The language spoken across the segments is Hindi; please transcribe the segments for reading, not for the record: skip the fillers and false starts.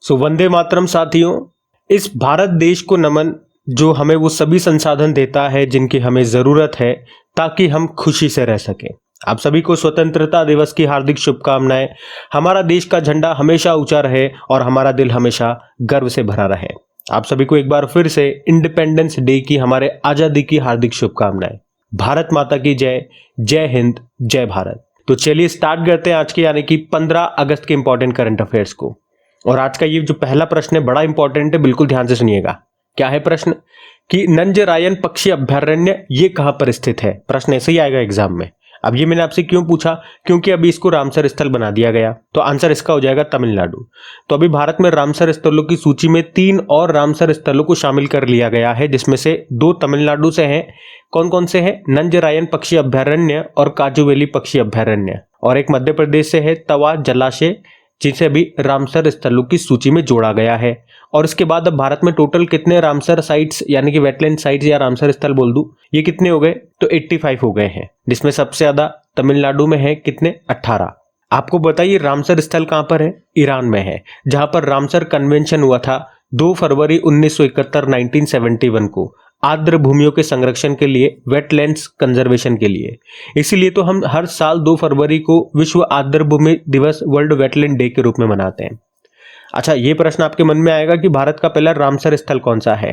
सो वंदे मातरम साथियों, इस भारत देश को नमन जो हमें वो सभी संसाधन देता है जिनकी हमें ज़रूरत है ताकि हम खुशी से रह सकें। आप सभी को स्वतंत्रता दिवस की हार्दिक शुभकामनाएं। हमारा देश का झंडा हमेशा ऊंचा रहे और हमारा दिल हमेशा गर्व से भरा रहे। आप सभी को एक बार फिर से इंडिपेंडेंस डे की, हमारे आज़ादी की हार्दिक शुभकामनाएं। भारत माता की जय। जय हिंद, जय भारत। तो चलिए स्टार्ट करते हैं आज के यानी कि 15 अगस्त के इंपॉर्टेंट करंट अफेयर्स को। और आज का ये जो पहला प्रश्न है बड़ा इंपॉर्टेंट है, बिल्कुल ध्यान से सुनिएगा। क्या है प्रश्न कि नंजरायन पक्षी अभयारण्य ये कहां पर स्थित है। प्रश्न ऐसे ही आएगा एग्जाम में। अब ये मैंने आपसे क्यों पूछा, क्योंकि अभी इसको रामसर स्थल बना दिया गया, तो आंसर इसका हो जाएगा तमिलनाडु। तो अभी भारत में रामसर स्थलों की सूची में 3 और रामसर स्थलों को शामिल कर लिया गया है, जिसमें से 2 तमिलनाडु से हैं। कौन कौन से हैं? नंजरायन पक्षी अभयारण्य और काजुवेली पक्षी अभयारण्य। और एक मध्य प्रदेश से है, तवा जलाशय, जिसे अभी रामसर स्थलों की सूची में जोड़ा गया है। और इसके बाद अब भारत में टोटल कितने रामसर साइट्स यानी कि वेटलैंड साइट्स या रामसर स्थल बोल दूं, ये कितने हो गए? तो 85 हो गए हैं, जिसमें सबसे ज्यादा तमिलनाडु में है, कितने? 18। आपको बताइए रामसर स्थल कहां पर है? ईरान में है, जहां पर रामसर कन्वेंशन हुआ था 2 फरवरी 1971 1971 को, आर्द्र भूमियों के संरक्षण के लिए, वेटलैंड्स कंजर्वेशन के लिए। इसीलिए तो हम हर साल 2 फरवरी को विश्व आर्द्र भूमि दिवस, वर्ल्ड वेटलैंड डे के रूप में मनाते हैं। अच्छा, ये प्रश्न आपके मन में आएगा कि भारत का पहला रामसर स्थल कौन सा है।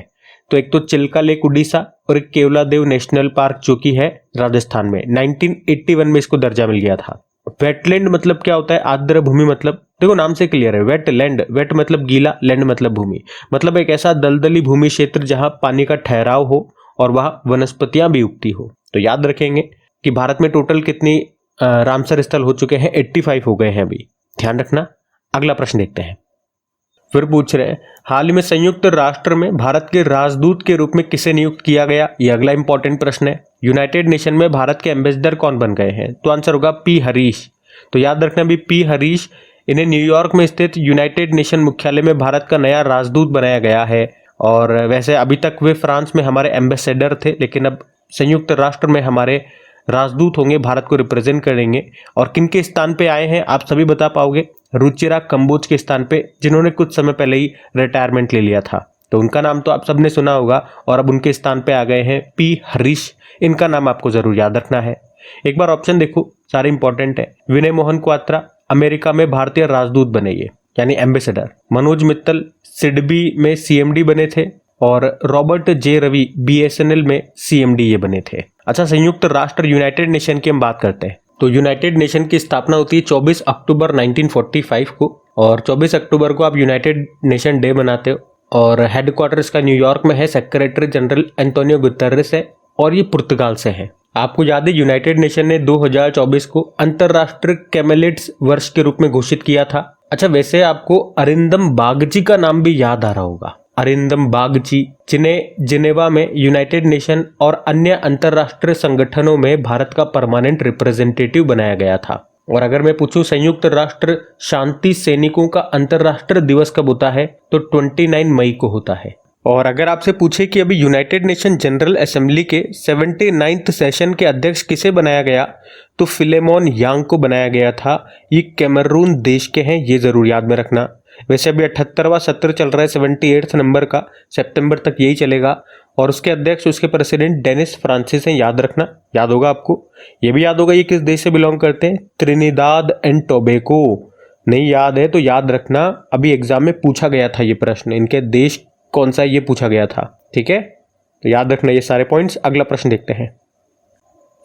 तो एक तो चिल्का लेक उड़ीसा और एक केवलादेव नेशनल पार्क जो कि है राजस्थान में। 1981 में इसको दर्जा मिल गया था। वेटलैंड मतलब क्या होता है? आर्द्र भूमि मतलब, देखो नाम से क्लियर है, वेटलैंड, वेट मतलब गीला, लैंड मतलब भूमि, मतलब एक ऐसा दलदली भूमि क्षेत्र जहां पानी का ठहराव हो और वहां वनस्पतियां भी उगती हो। तो याद रखेंगे कि भारत में टोटल कितनी रामसर स्थल हो चुके हैं? 85 हो गए हैं अभी, ध्यान रखना। अगला प्रश्न देखते हैं। फिर पूछ रहे हैं, हाल ही में संयुक्त राष्ट्र में भारत के राजदूत के रूप में किसे नियुक्त किया गया? ये अगला इंपॉर्टेंट प्रश्न है। यूनाइटेड नेशन में भारत के एम्बेसडर कौन बन गए हैं? तो आंसर होगा पी हरीश। तो याद रखना भी पी हरीश, इन्हें न्यूयॉर्क में स्थित यूनाइटेड नेशन मुख्यालय में भारत का नया राजदूत बनाया गया है। और वैसे अभी तक वे फ्रांस में हमारे एम्बेसडर थे, लेकिन अब संयुक्त राष्ट्र में हमारे राजदूत होंगे, भारत को रिप्रेजेंट करेंगे। और किनके स्थान पे आए हैं आप सभी बता पाओगे? रुचिरा कंबोज के स्थान पे, जिन्होंने कुछ समय पहले ही रिटायरमेंट ले लिया था। तो उनका नाम तो आप सबने सुना होगा, और अब उनके स्थान पे आ गए हैं पी हरीश। इनका नाम आपको जरूर याद रखना है। एक बार ऑप्शन देखो, सारे इंपॉर्टेंट है। विनय मोहन क्वात्रा अमेरिका में भारतीय राजदूत बने, ये यानी एम्बेसडर। मनोज मित्तल सिडबी में सीएमडी बने थे, और रॉबर्ट जे रवि बीएसएनएल में सीएमडी ये बने थे। अच्छा, संयुक्त राष्ट्र यूनाइटेड नेशन की हम बात करते हैं। तो यूनाइटेड नेशन की स्थापना होती है 24 अक्टूबर 1945 को, और 24 अक्टूबर को आप यूनाइटेड नेशन डे मनाते हो। और हेडक्वार्टर इसका न्यूयॉर्क में है, सेक्रेटरी जनरल एंटोनियो गुतेरेस है, और ये पुर्तगाल से है। आपको याद है यूनाइटेड नेशन ने 2024 को अंतरराष्ट्रीय कैमेलिड्स वर्ष के रूप में घोषित किया था। अच्छा, वैसे आपको अरिंदम बागची का नाम भी याद आ रहा होगा, अरिंदम बागची, जिन्हें जिनेवा में यूनाइटेड नेशन और अन्य अंतरराष्ट्रीय संगठनों में भारत का परमानेंट रिप्रेजेंटेटिव बनाया गया था। और अगर मैं पूछूं संयुक्त राष्ट्र शांति सैनिकों का अंतरराष्ट्रीय दिवस कब होता है, तो 29 मई को होता है। और अगर आपसे पूछे कि अभी यूनाइटेड नेशन जनरल असेंबली के 79th सेशन के अध्यक्ष किसे बनाया गया, तो फिलेमोन यांग को बनाया गया था। ये कैमरून देश के हैं, ये जरूर याद में रखना। वैसे अभी 78वां सत्र चल रहा है, 78th नंबर का, सितंबर तक यही चलेगा। और उसके अध्यक्ष, उसके प्रेसिडेंट डेनिस फ्रांसिस हैं, याद रखना। याद होगा आपको, ये भी याद होगा ये किस देश से बिलोंग करते हैं? Trinidad and Tobago. नहीं याद है तो याद रखना, अभी एग्जाम में पूछा गया था ये प्रश्न, इनके देश कौन सा ये पूछा गया था, ठीक है? तो याद रखना ये सारे पॉइंट्स। अगला प्रश्न देखते हैं।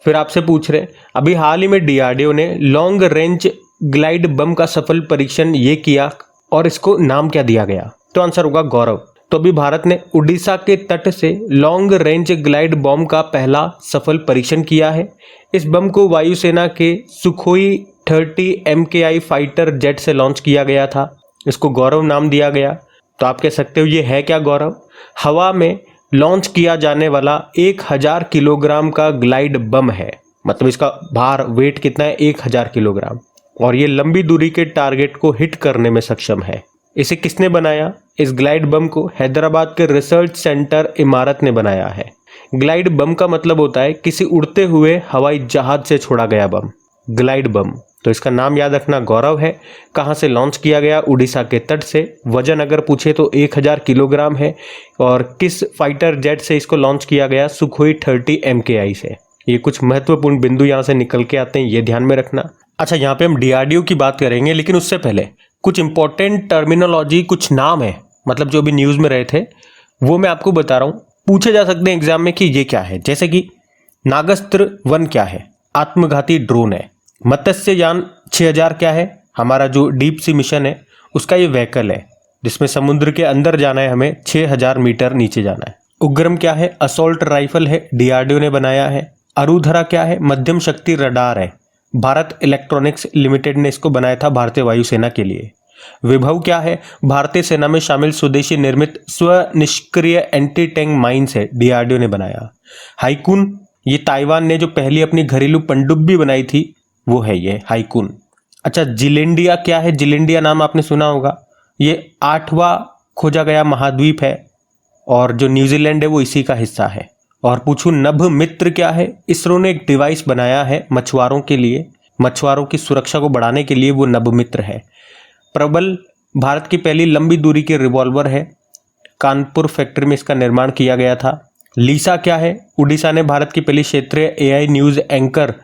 फिर आपसे पूछ रहे, अभी हाल ही में डीआरडीओ ने लॉन्ग रेंज ग्लाइड बम का सफल परीक्षण ये किया, और इसको नाम क्या दिया गया? तो आंसर होगा गौरव। तो अभी भारत ने उड़ीसा के तट से लॉन्ग रेंज ग्लाइड बम का पहला सफल परीक्षण किया है। इस बम को वायुसेना के सुखोई 30 MKI फाइटर जेट से लॉन्च किया गया था। इसको गौरव नाम दिया गया। तो आप कह सकते हो ये है क्या गौरव? हवा में लॉन्च किया जाने वाला 1000 किलोग्राम का ग्लाइड बम है, मतलब इसका भार, वेट कितना है? 1000 किलोग्राम। और ये लंबी दूरी के टारगेट को हिट करने में सक्षम है। इसे किसने बनाया? इस ग्लाइड बम को हैदराबाद के रिसर्च सेंटर इमारत ने बनाया है। ग्लाइड बम का मतलब होता है किसी उड़ते हुए हवाई जहाज से छोड़ा गया बम, ग्लाइड बम। तो इसका नाम याद रखना गौरव है। कहाँ से लॉन्च किया गया? उड़ीसा के तट से। वजन अगर पूछे तो 1000 किलोग्राम है। और किस फाइटर जेट से इसको लॉन्च किया गया? सुखोई 30 MKI से। ये कुछ महत्वपूर्ण बिंदु यहाँ से निकल के आते हैं, ये ध्यान में रखना। अच्छा, यहाँ पे हम DRDO की बात करेंगे, लेकिन उससे पहले कुछ इंपॉर्टेंट टर्मिनोलॉजी, कुछ नाम है, मतलब जो भी न्यूज़ में रहे थे वो मैं आपको बता रहा हूँ। पूछे जा सकते हैं एग्जाम में कि ये क्या है, जैसे कि नागास्त्र 1 क्या है? आत्मघाती ड्रोन है। मत्स्ययान 6000 क्या है? हमारा जो डीप सी मिशन है उसका ये व्हीकल है, जिसमें समुद्र के अंदर जाना है, हमें 6000 मीटर नीचे जाना है। उग्रम क्या है? असॉल्ट राइफल है, DRDO ने बनाया है। अरुधरा क्या है? मध्यम शक्ति रडार है, भारत इलेक्ट्रॉनिक्स लिमिटेड ने इसको बनाया था भारतीय वायुसेना के लिए। विभव क्या है? भारतीय सेना में शामिल स्वदेशी निर्मित स्वनिष्क्रिय एंटी टैंक माइंस है, DRDO ने बनाया। हाइकुन, ये ताइवान ने जो पहली अपनी घरेलू पनडुब्बी बनाई थी वो है ये हाइकुन। अच्छा, जिलेंडिया क्या है? जिलेंडिया नाम आपने सुना होगा, ये 8वां खोजा गया महाद्वीप है और जो न्यूजीलैंड है वो इसी का हिस्सा है। और पूछूं नभ मित्र क्या है? इसरो ने एक डिवाइस बनाया है मछुआरों के लिए, मछुआरों की सुरक्षा को बढ़ाने के लिए, वो नभ मित्र है। प्रबल भारत की पहली लंबी दूरी की रिवॉल्वर है, कानपुर फैक्ट्री में इसका निर्माण किया गया था। लीसा क्या है? उड़ीसा ने भारत की पहली क्षेत्रीय AI न्यूज़ एंकर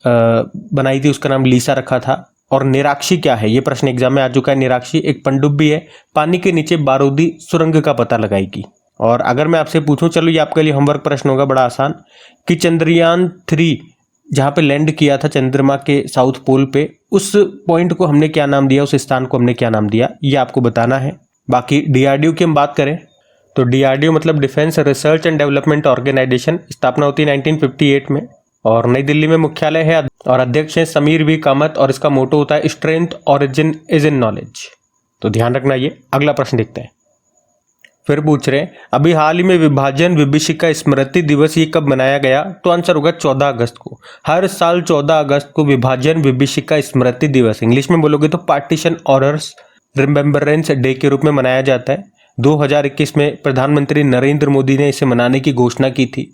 बनाई थी, उसका नाम लीसा रखा था। और निराक्षी क्या है? ये प्रश्न एग्जाम में आ चुका है। निराक्षी एक पनडुब्बी है, पानी के नीचे बारूदी सुरंग का पता लगाएगी। और अगर मैं आपसे पूछूं, चलो ये आपके लिए होमवर्क प्रश्न होगा बड़ा आसान, कि चंद्रयान 3 जहाँ पे लैंड किया था चंद्रमा के साउथ पोल पे, उस पॉइंट को हमने क्या नाम दिया, उस स्थान को हमने क्या नाम दिया, ये आपको बताना है। बाकी DRDO की हम बात करें तो DRDO मतलब defence research and development organisation, स्थापना होती है 1958 में और नई दिल्ली में मुख्यालय है और अध्यक्ष हैं समीर V कामत और इसका मोटो होता है strength origin is in knowledge. तो ध्यान रखना ये। अगला प्रश्न देखते हैं। फिर पूछ रहे हैं अभी हाल ही में विभाजन विभीषिका स्मृति दिवस ये कब मनाया गया? तो आंसर होगा 14 अगस्त को। हर साल 14 अगस्त को विभाजन विभीषिका स्मृति दिवस, इंग्लिश में बोलोगे तो पार्टीशन ऑर्डर्स रिमेम्बरेंस डे के रूप में मनाया जाता है। 2021 में प्रधानमंत्री नरेंद्र मोदी ने इसे मनाने की घोषणा की थी।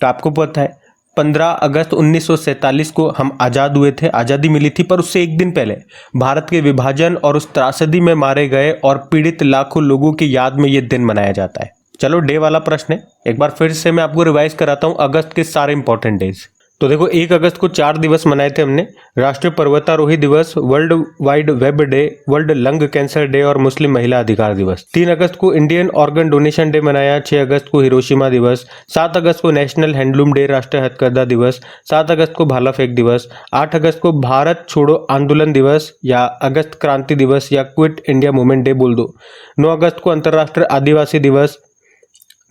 तो आपको पता है 15 अगस्त 1947 को हम आज़ाद हुए थे, आज़ादी मिली थी, पर उससे एक दिन पहले भारत के विभाजन और उस त्रासदी में मारे गए और पीड़ित लाखों लोगों की याद में ये दिन मनाया जाता है। चलो डे वाला प्रश्न है, एक बार फिर से मैं आपको रिवाइज कराता हूँ अगस्त के सारे इंपॉर्टेंट डेज। तो देखो 1 अगस्त को 4 दिवस मनाए थे हमने, राष्ट्रीय पर्वतारोही दिवस, world wide web day, world lung cancer day और मुस्लिम महिला अधिकार दिवस। 3 अगस्त को इंडियन ऑर्गन डोनेशन डे मनाया, 6 अगस्त को हिरोशिमा दिवस, 7 अगस्त को नेशनल हैंडलूम डे राष्ट्रीय हथकरघा दिवस, 7 अगस्त को भाला फेंक दिवस, 8 अगस्त को भारत छोड़ो आंदोलन दिवस या अगस्त क्रांति दिवस या क्विट इंडिया मूवमेंट डे बोल दो, 9 अगस्त को अंतर्राष्ट्रीय आदिवासी दिवस,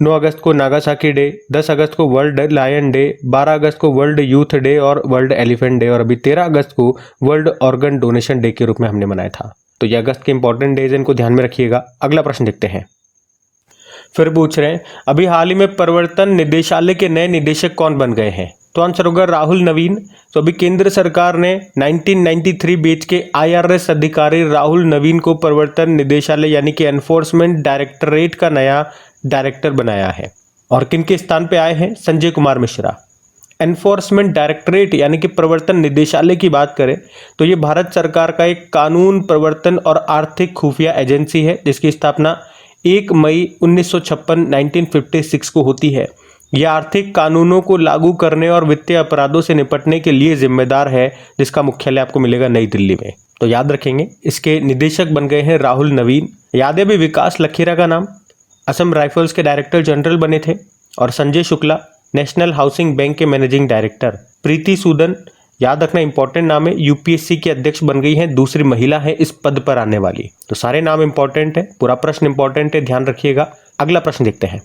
9 अगस्त को नागासाकी डे, 10 अगस्त को वर्ल्ड लायन डे, 12 अगस्त को वर्ल्ड यूथ डे और वर्ल्ड एलिफेंट डे और अभी 13 अगस्त को वर्ल्ड ऑर्गन डोनेशन डे के रूप में हमने मनाया था। तो ये अगस्त के इंपॉर्टेंट डेज, इनको ध्यान में रखिएगा। अगला प्रश्न देखते हैं। फिर पूछ रहे हैं अभी हाल ही में प्रवर्तन निदेशालय के नए निदेशक कौन बन गए हैं? तो आंसर होगा राहुल नवीन। तो अभी केंद्र सरकार ने 1993 बैच के IRS अधिकारी राहुल नवीन को प्रवर्तन निदेशालय यानी कि एनफोर्समेंट डायरेक्टरेट का नया डायरेक्टर बनाया है। और किनके स्थान पे आए हैं? संजय कुमार मिश्रा। एनफोर्समेंट डायरेक्टरेट यानी कि प्रवर्तन निदेशालय की बात करें तो ये भारत सरकार का एक कानून प्रवर्तन और आर्थिक खुफिया एजेंसी है, जिसकी स्थापना 1 मई 1956 को होती है। यह आर्थिक कानूनों को लागू करने और वित्तीय अपराधों से निपटने के लिए जिम्मेदार है, जिसका मुख्यालय आपको मिलेगा नई दिल्ली में। तो याद रखेंगे, इसके निदेशक बन गए हैं राहुल नवीन। याद है भी विकास लखेरा का नाम, असम राइफल्स के डायरेक्टर जनरल बने थे। और Sanjay Shukla national housing bank के मैनेजिंग डायरेक्टर। प्रीति सूदन, याद रखना इंपॉर्टेंट नाम है, UPSC के अध्यक्ष बन गई हैं, दूसरी महिला है इस पद पर आने वाली। तो सारे नाम इंपॉर्टेंट है, पूरा प्रश्न इंपॉर्टेंट है, ध्यान रखिएगा। अगला प्रश्न देखते हैं।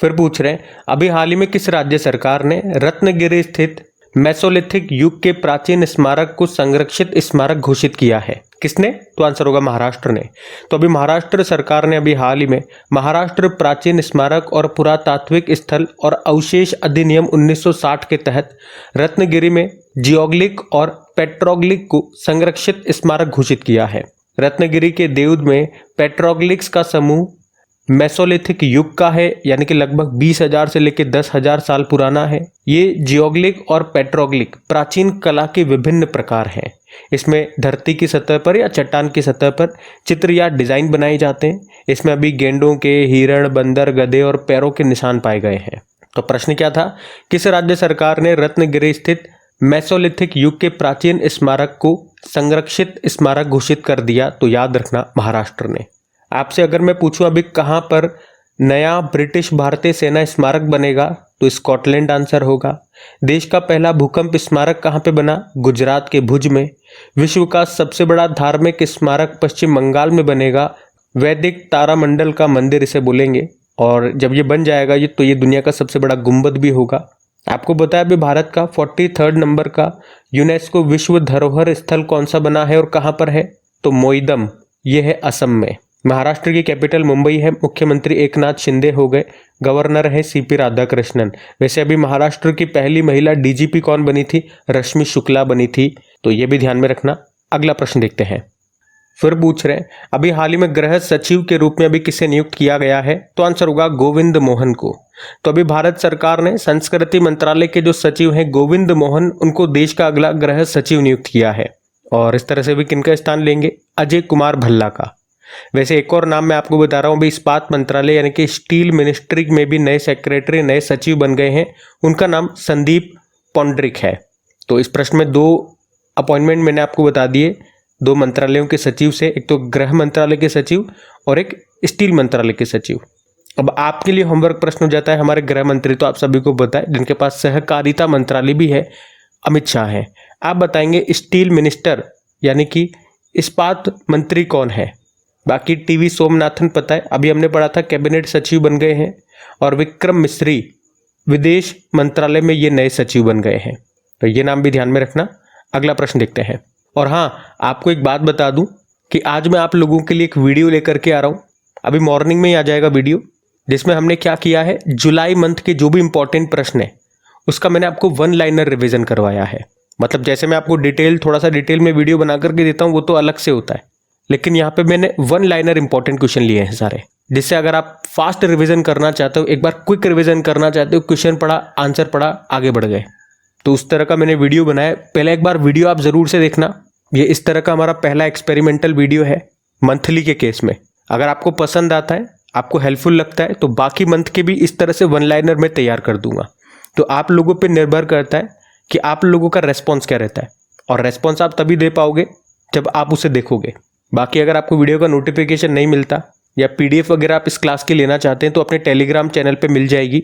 फिर पूछ रहे हैं अभी हाल ही में किस राज्य सरकार ने रत्नगिरी स्थित मेसोलिथिक युग के प्राचीन स्मारक को संरक्षित स्मारक घोषित किया है? किसने? तो आंसर होगा महाराष्ट्र ने। तो अभी महाराष्ट्र सरकार ने अभी हाल ही में महाराष्ट्र प्राचीन स्मारक और पुरातात्विक स्थल और अवशेष अधिनियम 1960 के तहत रत्नगिरी में जियोग्लिक और पेट्रोग्लिक को संरक्षित स्मारक घोषित किया है। रत्नगिरी के देउद में पेट्रोग्लिक्स का समूह मेसोलिथिक युग का है, यानी कि लगभग 20,000 से लेकर 10,000 साल पुराना है। ये जियोग्लिक और पेट्रोग्लिक प्राचीन कला के विभिन्न प्रकार हैं। इसमें धरती की सतह पर या चट्टान की सतह पर चित्र या डिजाइन बनाए जाते हैं। इसमें अभी गेंडों के, हिरण, बंदर, गधे और पैरों के निशान पाए गए हैं। तो प्रश्न क्या था, किस राज्य सरकार ने रत्नगिरी स्थित मेसोलिथिक युग के प्राचीन स्मारक को संरक्षित स्मारक घोषित कर दिया? तो याद रखना, महाराष्ट्र ने। आपसे अगर मैं पूछूं अभी कहां पर नया ब्रिटिश भारतीय सेना स्मारक बनेगा, तो स्कॉटलैंड आंसर होगा। देश का पहला भूकंप स्मारक कहां पे बना? गुजरात के भुज में। विश्व का सबसे बड़ा धार्मिक स्मारक पश्चिम बंगाल में बनेगा। वैदिक तारामंडल का मंदिर इसे बोलेंगे, और जब ये बन जाएगा तो ये दुनिया का सबसे बड़ा गुंबद भी होगा। आपको बताया अभी भारत का 43rd नंबर का यूनेस्को विश्व धरोहर स्थल कौन सा बना है और कहां पर है? तो मोईदम, ये है असम में। महाराष्ट्र की कैपिटल मुंबई है। मुख्यमंत्री एकनाथ शिंदे हो गए। गवर्नर है सीपी राधाकृष्णन। वैसे अभी महाराष्ट्र की पहली महिला डीजीपी कौन बनी थी? रश्मि शुक्ला बनी थी। तो ये भी ध्यान में रखना। अगला प्रश्न देखते हैं। फिर पूछ रहे हैं, अभी हाल ही में गृह सचिव के रूप में अभी किसे नियुक्त किया गया है? तो आंसर होगा गोविंद मोहन को। तो अभी भारत सरकार ने संस्कृति मंत्रालय के जो सचिव हैं गोविंद मोहन, उनको देश का अगला गृह सचिव नियुक्त किया है। और इस तरह से भी किनका स्थान लेंगे? अजय कुमार भल्ला का। वैसे एक और नाम मैं आपको बता रहा हूं, भी इस्पात मंत्रालय यानी कि स्टील मिनिस्ट्री में भी नए सेक्रेटरी, नए सचिव बन गए हैं। उनका नाम संदीप पौंड्रिक है। तो इस प्रश्न में 2 अपॉइंटमेंट मैंने आपको बता दिए, 2 मंत्रालयों के सचिव से, एक तो गृह मंत्रालय के सचिव और एक स्टील मंत्रालय के सचिव। अब आपके लिए होमवर्क प्रश्न हो जाता है, हमारे गृह मंत्री तो आप सभी को पता है, जिनके पास सहकारिता मंत्रालय भी है, अमित शाह है। आप बताएंगे स्टील मिनिस्टर यानी कि इस्पात मंत्री कौन है? बाकी टीवी सोमनाथन पता है, अभी हमने पढ़ा था, कैबिनेट सचिव बन गए हैं। और विक्रम मिस्री विदेश मंत्रालय में ये नए सचिव बन गए हैं। तो ये नाम भी ध्यान में रखना। अगला प्रश्न देखते हैं। और हाँ, आपको एक बात बता दूं कि आज मैं आप लोगों के लिए एक वीडियो लेकर के आ रहा हूँ। अभी मॉर्निंग में ही आ जाएगा वीडियो, जिसमें हमने क्या किया है, जुलाई मंथ के जो भी इंपॉर्टेंट प्रश्न है उसका मैंने आपको 1 लाइनर रिविजन करवाया है। मतलब जैसे मैं आपको थोड़ा सा डिटेल में वीडियो बना करके देता हूँ, वो तो अलग से होता है, लेकिन यहाँ पे मैंने 1 लाइनर इंपॉर्टेंट क्वेश्चन लिए हैं सारे, जिससे अगर आप फास्ट रिवीजन करना चाहते हो, एक बार क्विक रिवीजन करना चाहते हो, क्वेश्चन पढ़ा, आंसर पढ़ा, आगे बढ़ गए, तो उस तरह का मैंने वीडियो बनाया। पहले एक बार वीडियो आप जरूर से देखना। ये इस तरह का हमारा पहला एक्सपेरिमेंटल वीडियो है मंथली के केस में। अगर आपको पसंद आता है, आपको हेल्पफुल लगता है, तो बाकी मंथ के भी इस तरह से 1 लाइनर में तैयार कर दूंगा। तो आप लोगों पे निर्भर करता है कि आप लोगों का रेस्पॉन्स क्या रहता है, और रेस्पॉन्स आप तभी दे पाओगे जब आप उसे देखोगे। बाकी अगर आपको वीडियो का नोटिफिकेशन नहीं मिलता या पीडीएफ वगैरह आप इस क्लास की लेना चाहते हैं, तो अपने टेलीग्राम चैनल पे मिल जाएगी।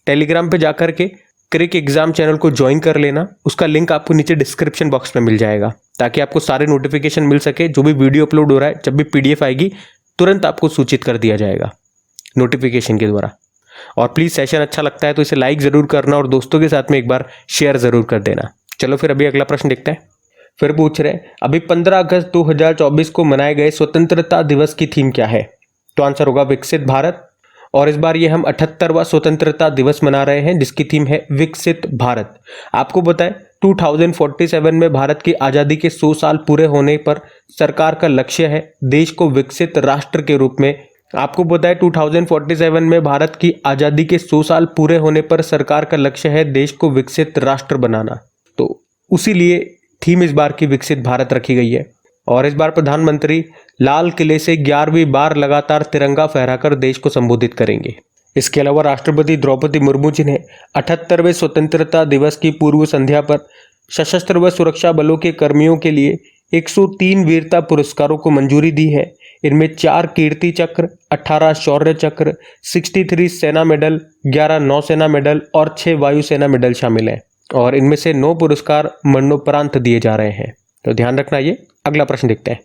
टेलीग्राम पे जाकर के क्रिक एग्जाम चैनल को ज्वाइन कर लेना। उसका लिंक आपको नीचे डिस्क्रिप्शन बॉक्स में मिल जाएगा, ताकि आपको सारे नोटिफिकेशन मिल सके। जो भी वीडियो अपलोड हो रहा है, जब भी पीडीएफ आएगी, तुरंत आपको सूचित कर दिया जाएगा नोटिफिकेशन के द्वारा। और प्लीज सेशन अच्छा लगता है तो इसे लाइक जरूर करना और दोस्तों के साथ में एक बार शेयर जरूर कर देना। चलो फिर अभी अगला प्रश्न देखते हैं। फिर पूछ रहे हैं, अभी 15 अगस्त 2024 को मनाए गए स्वतंत्रता दिवस की थीम क्या है? तो आंसर होगा विकसित भारत। और इस बार ये हम 78वां स्वतंत्रता दिवस मना रहे हैं, जिसकी थीम है विकसित भारत। आपको बताएं 2047 में भारत की आज़ादी के 100 साल पूरे होने पर सरकार का लक्ष्य है देश को विकसित राष्ट्र के रूप में। आपको बताएं 2047 में भारत की आज़ादी के 100 साल पूरे होने पर सरकार का लक्ष्य है देश को विकसित राष्ट्र बनाना। तो उसी लिए थीम इस बार की विकसित भारत रखी गई है। और इस बार प्रधानमंत्री लाल किले से 11वीं बार लगातार तिरंगा फहराकर देश को संबोधित करेंगे। इसके अलावा राष्ट्रपति द्रौपदी मुर्मू जी ने 78वें स्वतंत्रता दिवस की पूर्व संध्या पर सशस्त्र व सुरक्षा बलों के कर्मियों के लिए 103 वीरता पुरस्कारों को मंजूरी दी है। इनमें 4 कीर्ति चक्र, 18 शौर्य चक्र, 63 सेना मेडल, 11 नौसेना मेडल और 6 वायुसेना मेडल शामिल हैं। और इनमें से 9 पुरस्कार मरणोपरांत दिए जा रहे हैं, तो ध्यान रखना। ये अगला प्रश्न देखते हैं।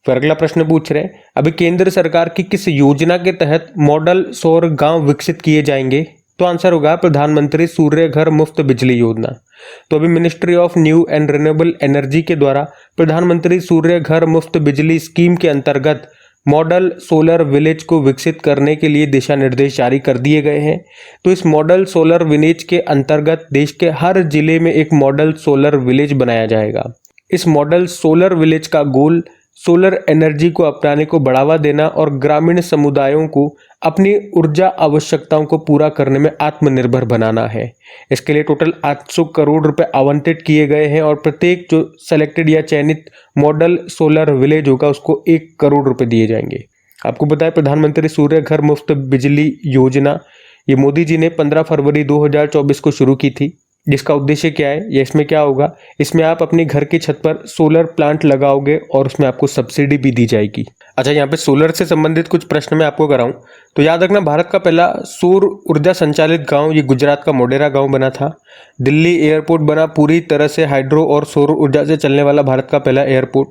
फिर अगला प्रश्न पूछ रहे हैं, अभी केंद्र सरकार की किस योजना के तहत मॉडल सौर गांव विकसित किए जाएंगे? तो आंसर होगा प्रधानमंत्री सूर्य घर मुफ्त बिजली योजना। तो अभी ministry of new and renewable energy के द्वारा प्रधानमंत्री सूर्य घर मुफ्त बिजली स्कीम के अंतर्गत मॉडल सोलर विलेज को विकसित करने के लिए दिशा निर्देश जारी कर दिए गए हैं। तो इस मॉडल सोलर विलेज के अंतर्गत देश के हर जिले में एक मॉडल सोलर विलेज बनाया जाएगा। इस मॉडल सोलर विलेज का गोल सोलर एनर्जी को अपनाने को बढ़ावा देना और ग्रामीण समुदायों को अपनी ऊर्जा आवश्यकताओं को पूरा करने में आत्मनिर्भर बनाना है। इसके लिए टोटल 800 करोड़ रुपए आवंटित किए गए हैं और प्रत्येक जो सेलेक्टेड या चयनित मॉडल सोलर विलेज होगा उसको 1 करोड़ रुपए दिए जाएंगे। आपको बताया प्रधानमंत्री सूर्य घर मुफ्त बिजली योजना, ये मोदी जी ने 15 फरवरी 2024 को शुरू की थी। जिसका उद्देश्य क्या है या इसमें क्या होगा, इसमें आप अपने घर की छत पर सोलर प्लांट लगाओगे और उसमें आपको सब्सिडी भी दी जाएगी। अच्छा, यहाँ पे सोलर से संबंधित कुछ प्रश्न मैं आपको कराऊं तो याद रखना, भारत का पहला सौर ऊर्जा संचालित गांव ये गुजरात का मोढेरा गांव बना था। दिल्ली एयरपोर्ट बना पूरी तरह से हाइड्रो और सौर ऊर्जा से चलने वाला भारत का पहला एयरपोर्ट।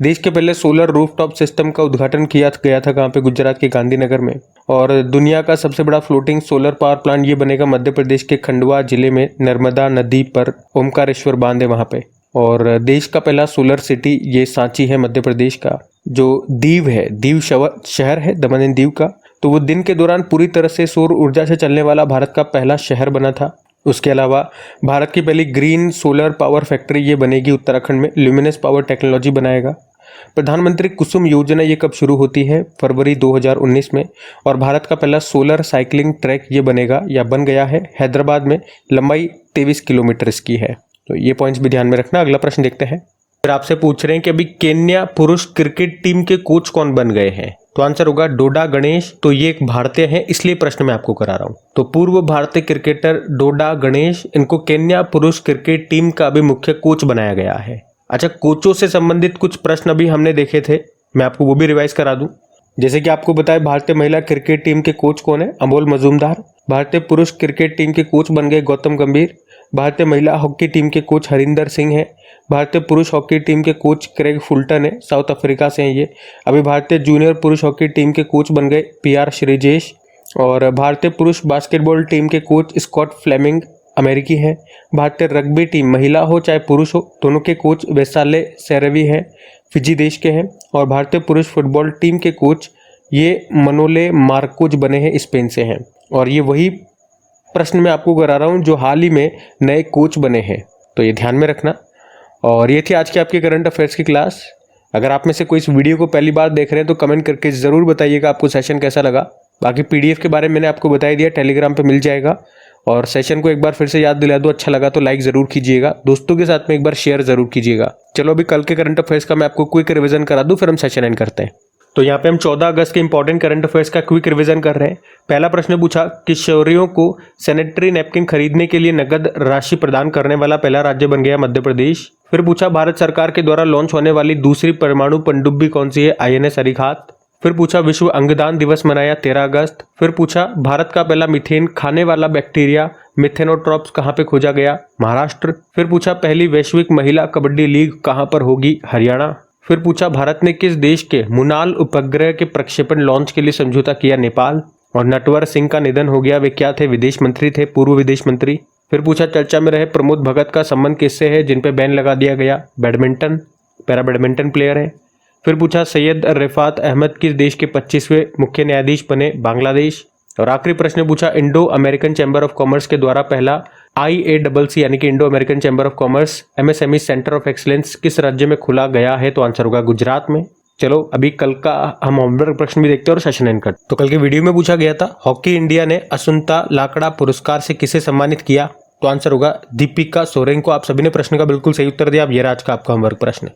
देश के पहले सोलर रूफटॉप सिस्टम का उद्घाटन किया गया था कहाँ पे, गुजरात के गांधीनगर में। और दुनिया का सबसे बड़ा फ्लोटिंग सोलर पावर प्लांट ये बनेगा मध्य प्रदेश के खंडवा जिले में, नर्मदा नदी पर ओमकारेश्वर बांध है वहाँ पे। और देश का पहला सोलर सिटी ये सांची है मध्य प्रदेश का। जो दीव है, दीव शहर है दमन एंड दीव का, तो वो दिन के दौरान पूरी तरह से सौर ऊर्जा से चलने वाला भारत का पहला शहर बना था। उसके अलावा भारत की पहली ग्रीन सोलर पावर फैक्ट्री ये बनेगी उत्तराखंड में, ल्यूमिनस पावर टेक्नोलॉजी बनाएगा। प्रधानमंत्री कुसुम योजना ये कब शुरू होती है, फरवरी 2019 में। और भारत का पहला सोलर साइकिलिंग ट्रैक ये बनेगा या बन गया है हैदराबाद में, लंबाई 23 किलोमीटर इसकी है। तो ये पॉइंट्स भी ध्यान में रखना। अगला प्रश्न देखते हैं। फिर आपसे पूछ रहे हैं कि अभी केन्या पुरुष क्रिकेट टीम के कोच कौन बन गए हैं, तो आंसर होगा डोडा गणेश। तो ये एक भारतीय हैं इसलिए प्रश्न मैं आपको करा रहा हूं। तो पूर्व भारतीय क्रिकेटर डोडा गणेश, इनको केन्या पुरुष क्रिकेट टीम का अभी मुख्य कोच बनाया गया है। अच्छा, कोचों से संबंधित कुछ प्रश्न अभी हमने देखे थे, मैं आपको वो भी रिवाइज करा दूं। जैसे कि आपको बताया भारतीय महिला क्रिकेट टीम के कोच कौन है, अमोल मजूमदार। भारतीय पुरुष क्रिकेट टीम के कोच बन गए गौतम गंभीर। भारतीय महिला हॉकी टीम के कोच हरिंदर सिंह है। भारतीय पुरुष हॉकी टीम के कोच क्रेग फुलटन है, साउथ अफ्रीका से हैं ये। अभी भारतीय जूनियर पुरुष हॉकी टीम के कोच बन गए PR श्रीजेश। और भारतीय पुरुष बास्केटबॉल टीम के कोच स्कॉट फ्लेमिंग, अमेरिकी हैं। भारतीय रग्बी टीम महिला हो चाहे पुरुष हो, दोनों के कोच वैसाले सेरेवी हैं, फिजी देश के हैं। और भारतीय पुरुष फुटबॉल टीम के कोच ये मनोले मार्कोज बने हैं, स्पेन से हैं। और ये वही प्रश्न मैं आपको करा रहा हूँ जो हाल ही में नए कोच बने हैं, तो ये ध्यान में रखना। और ये थी आज की आपकी करंट अफेयर्स की क्लास। अगर आप में से कोई इस वीडियो को पहली बार देख रहे हैं तो कमेंट करके ज़रूर बताइएगा आपको सेशन कैसा लगा। बाकी PDF के बारे में मैंने आपको बता दिया, टेलीग्राम पे मिल जाएगा। और सेशन को एक बार फिर से याद दिला दो, अच्छा लगा तो लाइक ज़रूर कीजिएगा, दोस्तों के साथ में एक बार शेयर ज़रूर कीजिएगा। चलो अभी कल के करंट अफेयर्स का मैं आपको क्विक रिविजन करा दूँ, फिर हम सेशन एंड करते हैं। तो यहाँ पे हम 14 अगस्त के इंपॉर्टेंट करंट अफेयर्स का क्विक रिवीजन कर रहे हैं। पहला प्रश्न पूछा, किशोरियों को सैनिटरी नैपकिन खरीदने के लिए नगद राशि प्रदान करने वाला पहला राज्य बन गया मध्य प्रदेश। फिर पूछा, भारत सरकार के द्वारा लॉन्च होने वाली दूसरी परमाणु पनडुब्बी कौन सी है, INS अरिहंत। फिर पूछा, विश्व अंगदान दिवस मनाया 13 अगस्त। फिर पूछा, भारत का पहला मीथेन खाने वाला बैक्टीरिया मिथेनोट्रॉप्स कहाँ पे खोजा गया, महाराष्ट्र। फिर पूछा, पहली वैश्विक महिला कबड्डी लीग कहाँ पर होगी, हरियाणा। फिर पूछा, भारत ने किस देश के मुनाल उपग्रह के प्रक्षेपण लॉन्च के लिए समझौता किया, नेपाल। और नटवर सिंह का निधन हो गया, वे क्या थे, विदेश मंत्री थे, पूर्व विदेश मंत्री। फिर पूछा, चर्चा में रहे प्रमोद भगत का संबंध किससे है जिन पे बैन लगा दिया गया, बैडमिंटन, पैरा बैडमिंटन प्लेयर है। फिर पूछा, सैयद रिफात अहमद किस देश के 25वें मुख्य न्यायाधीश बने, बांग्लादेश। और आखिरी प्रश्न पूछा, Indo American chamber of commerce के द्वारा पहला IACC यानी कि Indo American chamber of commerce MSME centre of excellence किस राज्य में खुला गया है, तो आंसर होगा गुजरात में। चलो अभी कल का हम होमवर्क प्रश्न भी देखते हैं और सेशन एंड करते। तो कल के वीडियो में पूछा गया था, हॉकी इंडिया ने असुंता लाकड़ा पुरस्कार से किसे सम्मानित किया, तो आंसर होगा दीपिका सोरेन को। आप सभी ने प्रश्न का बिल्कुल सही उत्तर दिया। अब ये आज का आपका होमवर्क प्रश्न है।